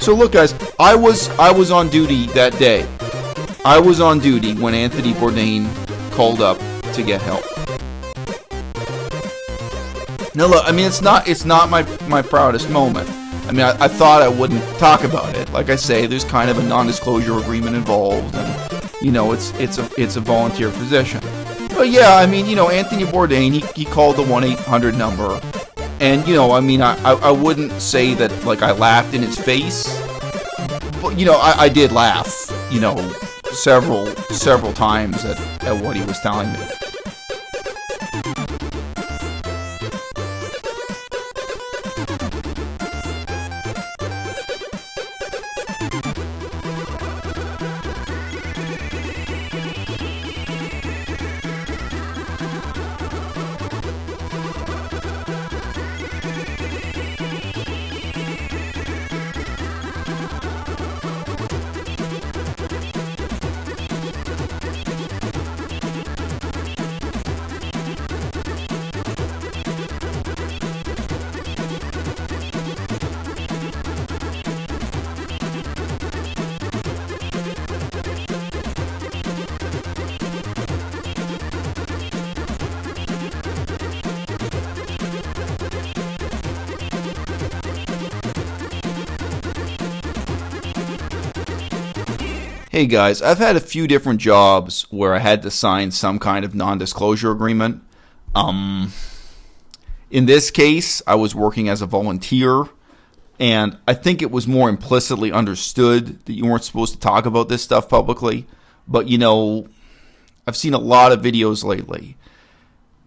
So look, guys, I was on duty that day. I was on duty when Anthony Bourdain called up to get help. Now look, I mean, it's not my proudest moment. I mean, I thought I wouldn't talk about it. Like I say, there's kind of a non-disclosure agreement involved, and it's a volunteer position. But yeah, I mean, Anthony Bourdain, he called the 1-800 number, and I mean, I wouldn't say that like I laughed in his face, but I did laugh, several times at what he was telling me. Hey guys, I've had a few different jobs where I had to sign some kind of non-disclosure agreement. In this case, I was working as a volunteer, and I think it was more implicitly understood that you weren't supposed to talk about this stuff publicly. But I've seen a lot of videos lately,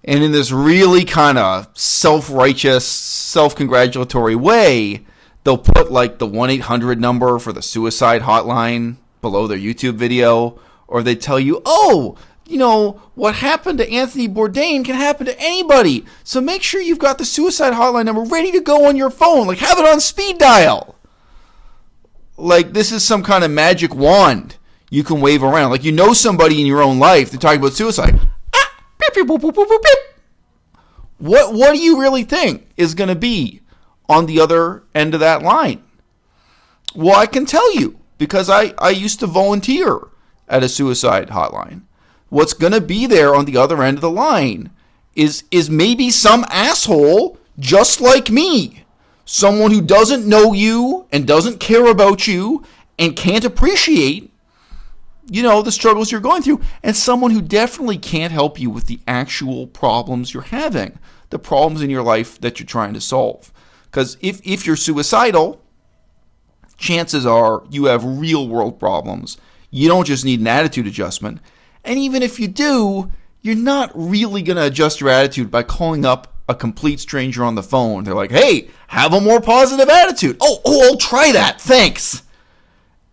and in this really kind of self-righteous, self-congratulatory way, they'll put like the 1-800 number for the suicide hotline below their YouTube video, or they tell you, what happened to Anthony Bourdain can happen to anybody, so make sure you've got the suicide hotline number ready to go on your phone, like have it on speed dial. Like this is some kind of magic wand you can wave around. Like somebody in your own life, they're talking about suicide. What do you really think is going to be on the other end of that line? Well, I can tell you, because I used to volunteer at a suicide hotline. What's going to be there on the other end of the line is maybe some asshole just like me. Someone who doesn't know you and doesn't care about you and can't appreciate, the struggles you're going through. And someone who definitely can't help you with the actual problems you're having, the problems in your life that you're trying to solve. Because if you're suicidal, chances are you have real world problems. You don't just need an attitude adjustment. And even if you do, you're not really going to adjust your attitude by calling up a complete stranger on the phone. They're like, hey, have a more positive attitude. Oh, I'll try that. Thanks.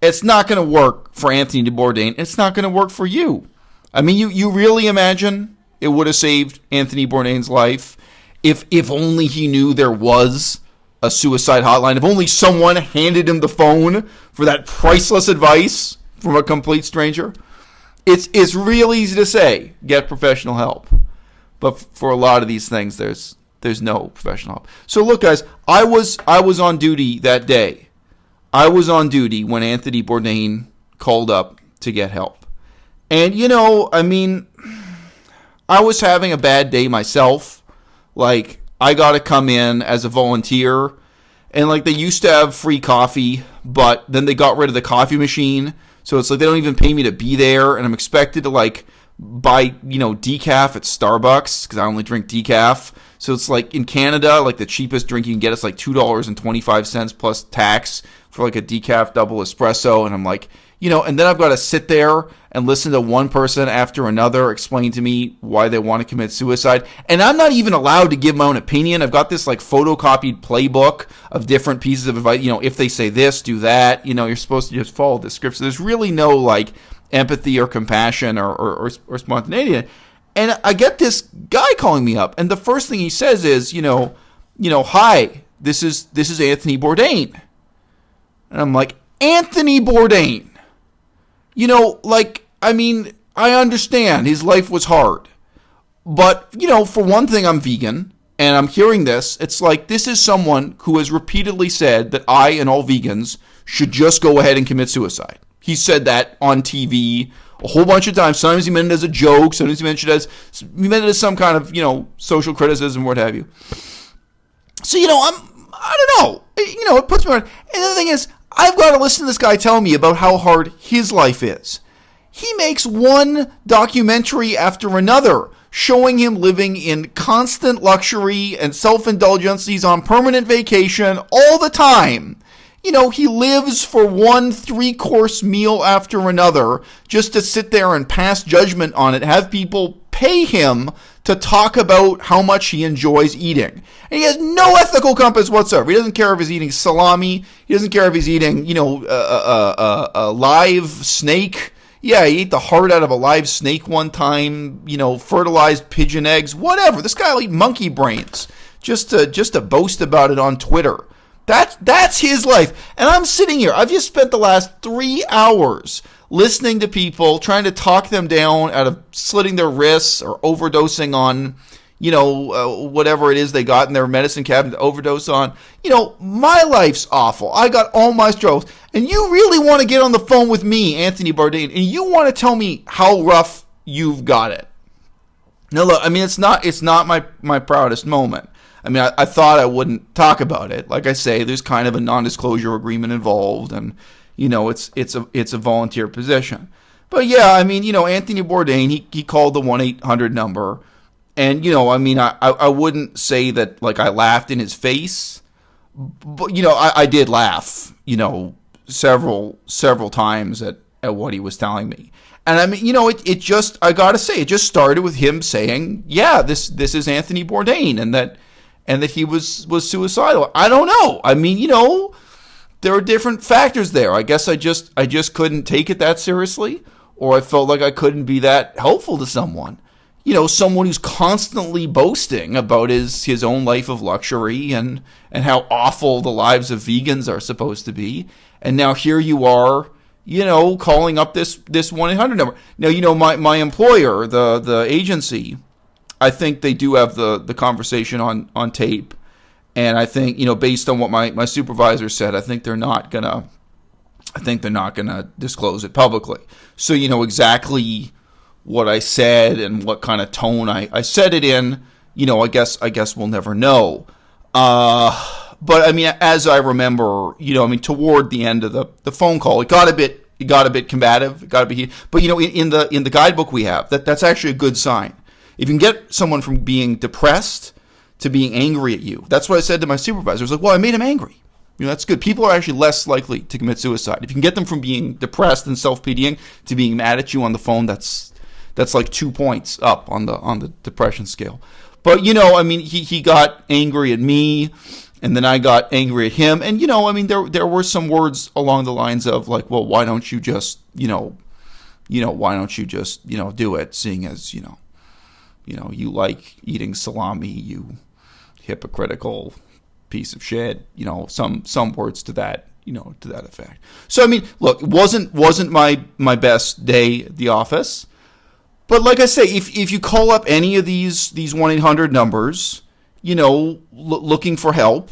It's not going to work for Anthony Bourdain. It's not going to work for you. I mean, you really imagine it would have saved Anthony Bourdain's life if only he knew there was a suicide hotline, if only someone handed him the phone for that priceless advice from a complete stranger. It's real easy to say, get professional help. But for a lot of these things, there's no professional help. So look, guys, I was on duty that day. I was on duty when Anthony Bourdain called up to get help. And, I mean, I was having a bad day myself. Like, I got to come in as a volunteer, and like they used to have free coffee, but then they got rid of the coffee machine. So it's like they don't even pay me to be there, and I'm expected to like buy, decaf at Starbucks because I only drink decaf. So it's like in Canada, like the cheapest drink you can get is like $2.25 plus tax for like a decaf double espresso, and I'm like, and then I've got to sit there and listen to one person after another explain to me why they want to commit suicide. And I'm not even allowed to give my own opinion. I've got this like photocopied playbook of different pieces of advice. If they say this, do that. You're supposed to just follow the script. So there's really no like empathy or compassion or spontaneity. And I get this guy calling me up, and the first thing he says is, hi, this is Anthony Bourdain. And I'm like, Anthony Bourdain. I understand his life was hard. But, for one thing, I'm vegan. and I'm hearing this, it's like this is someone who has repeatedly said that I and all vegans should just go ahead and commit suicide. He said that on TV a whole bunch of times. Sometimes he meant it as a joke. Sometimes he meant it as some kind of, social criticism, what have you. So, I don't know. It puts me on. And the other thing is, I've got to listen to this guy tell me about how hard his life is. He makes one documentary after another showing him living in constant luxury and self-indulgence. He's on permanent vacation all the time. He lives for one 3-course meal after another just to sit there and pass judgment on it, have people pay him to talk about how much he enjoys eating. And he has no ethical compass whatsoever. He doesn't care if he's eating salami. He doesn't care if he's eating, a live snake. Yeah, he ate the heart out of a live snake one time, fertilized pigeon eggs, whatever. This guy will eat monkey brains just to boast about it on Twitter. That's his life. And I'm sitting here. I've just spent the last 3 hours listening to people, trying to talk them down out of slitting their wrists or overdosing on, whatever it is they got in their medicine cabinet to overdose on. My life's awful. I got all my struggles. And you really want to get on the phone with me, Anthony Bourdain, and you want to tell me how rough you've got it. Now, look, it's not my proudest moment. I thought I wouldn't talk about it. Like I say, there's kind of a non-disclosure agreement involved, and it's a volunteer position. But yeah, Anthony Bourdain, he called the 1-800 number, and I wouldn't say that like I laughed in his face, but I did laugh, several times at what he was telling me. And it just, I gotta say, it just started with him saying, yeah, this is Anthony Bourdain, and that he was suicidal. I don't know. There are different factors there. I guess I just couldn't take it that seriously, or I felt like I couldn't be that helpful to someone. Someone who's constantly boasting about his own life of luxury and how awful the lives of vegans are supposed to be. And now here you are, calling up this 1-800 number. Now, my employer, the agency, I think they do have the conversation on tape. And I think, based on what my supervisor said, I think they're not gonna disclose it publicly. So exactly what I said and what kind of tone I said it in, I guess we'll never know. But as I remember, toward the end of the phone call, it got a bit combative, it got a bit heated. But in the guidebook we have, that's actually a good sign. If you can get someone from being depressed to being angry at you, that's what I said to my supervisor. I was like, well, I made him angry. That's good. People are actually less likely to commit suicide. If you can get them from being depressed and self-pitying to being mad at you on the phone, that's like 2 points up on the depression scale. But he got angry at me, and then I got angry at him. And there were some words along the lines of like, well, why don't you just do it, seeing as you like eating salami, you hypocritical piece of shit, some words to that effect. So look, it wasn't my best day at the office, but like I say, if you call up any of these 1-800 numbers, looking for help,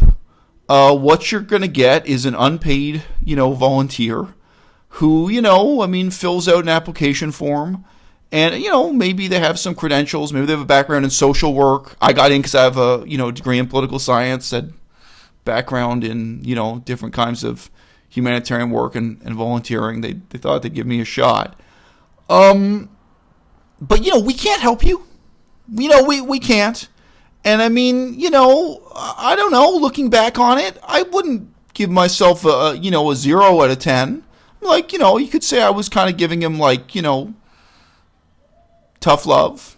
what you're gonna get is an unpaid volunteer who fills out an application form. And, maybe they have some credentials. Maybe they have a background in social work. I got in because I have a, degree in political science, had background in, different kinds of humanitarian work and volunteering. They thought they'd give me a shot. But, we can't help you. We can't. And, I don't know. Looking back on it, I wouldn't give myself a 0 out of 10. Like, you could say I was kind of giving him, like, tough love.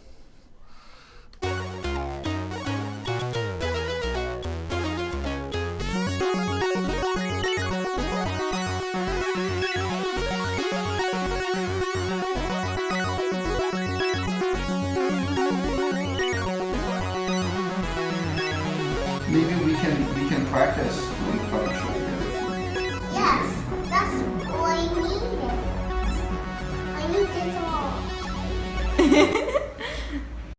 Maybe we can practice doing